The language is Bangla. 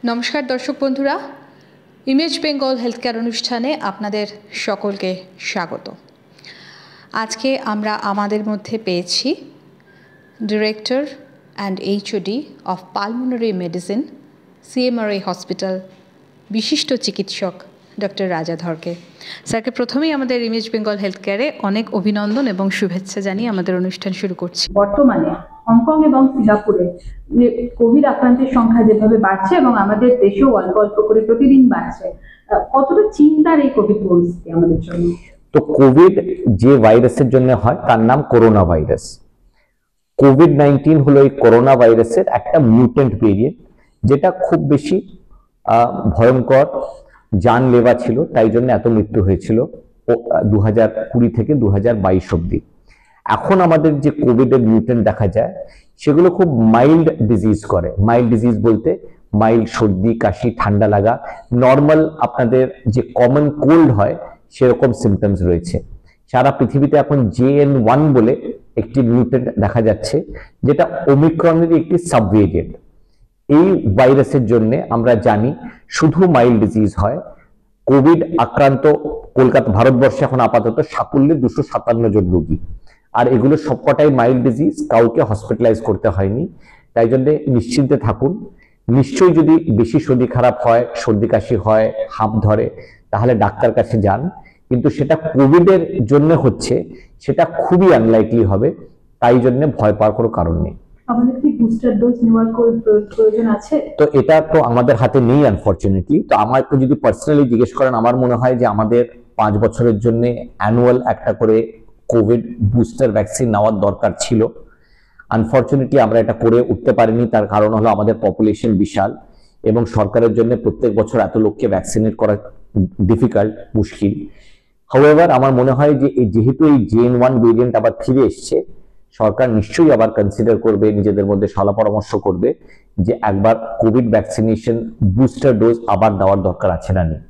নমস্কার দর্শক বন্ধুরা, ইমেজ বেঙ্গল হেলথ কেয়ার অনুষ্ঠানে আপনাদের সকলকে স্বাগত। আজকে আমরা আমাদের মধ্যে পেয়েছি director and HOD of pulmonary medicine, CMRI hospital, বিশিষ্ট চিকিৎসক ডক্টর রাজা ধরকে। স্যারকে প্রথমেই আমাদের ইমেজ বেঙ্গল হেলথ কেয়ারে অনেক অভিনন্দন এবং শুভেচ্ছা জানিয়ে আমাদের অনুষ্ঠান শুরু করছি। বর্তমানে হংকং এবং সিঙ্গাপুরে কোভিড আক্রান্তের সংখ্যা যেভাবে বাড়ছে এবং আমাদের দেশেও অল্প অল্প করে প্রতিদিন বাড়ছে, কতটা চিন্তার এই কোভিড পরিস্থিতি আমাদের জন্য? তো কোভিড যে ভাইরাসের জন্য হয় তার নাম করোনা ভাইরাস। কোভিড-19 হলো এই করোনা ভাইরাসের একটা মিউটেন্ট ভেরিয়েন্ট, যেটা খুব বেশি ভয়ঙ্কর, জানলেবা ছিল, তাই জন্য এত মৃত্যু হয়েছিল 2020 থেকে 2022 অব্দি। এখন আমাদের যে কোভিডের মিউটেন্ট দেখা যায় সেগুলো খুব মাইল্ড ডিজিজ করে। মাইল্ড ডিজিজ বলতে মাইল্ড সর্দি, কাশি, ঠান্ডা লাগা, নর্মাল আপনাদের যে কমন কোল্ড হয় সেরকম সিমটমস রয়েছে। সারা পৃথিবীতে এখন JN.1 বলে একটি মিউটেন্ট দেখা যাচ্ছে, যেটা ওমিক্রনের একটি সাবভেরিয়েন্ট। এই ভাইরাসের জন্য আমরা জানি শুধু মাইল্ড ডিজিজ হয়। কোভিড আক্রান্ত কলকাতা, ভারতবর্ষে এখন আপাতত সাকুল্যে 257 জন রোগী, আর এগুলো সবকটাই মাইল্ড ডিজিজ, কাউকে হসপিটালাইজ করতে হয়নি। তাই জন্য নিশ্চিন্তে থাকুন। নিশ্চয়ই যদি বেশি শরীর খারাপ হয়, সর্দি কাশি হয়, হাঁপ ধরে, তাহলে ডাক্তার কাছে যান, কিন্তু সেটা কোভিডের জন্য হচ্ছে সেটা খুবই আনলাইকলি হবে, তাই জন্য ভয় পাওয়ার কোনো কারণ নেই। আমাদের কি বুস্টার ডোজ নেওয়ার প্রয়োজন আছে? তো এটা তো আমাদের হাতে নেই আনফরচুনেটলি। তো আমাকে যদি পার্সোনালি জিজ্ঞেস করেন, আমার মনে হয় যে আমাদের 5 বছরের জন্য অ্যানুয়াল একটা করে কোভিড বুস্টার ভ্যাকসিন নেওয়ার দরকার ছিল। আনফরচুনেটলি আমরা এটা করে উঠতে পারিনি। তার কারণ হলো আমাদের পপুলেশন বিশাল এবং সরকারের জন্য প্রত্যেক বছর এত লোককে ভ্যাকসিনেট করা ডিফিকাল্ট, মুশকিল। হাউএভার আমার মনে হয় যে যেহেতু এই JN.1 ভেরিয়েন্ট আবার ফিরে এসছে, সরকার নিশ্চয়ই আবার কনসিডার করবে, নিজেদের মধ্যে সলা পরামর্শ করবে যে একবার কোভিড ভ্যাকসিনেশন বুস্টার ডোজ আবার দেওয়ার দরকার আছে না নেই।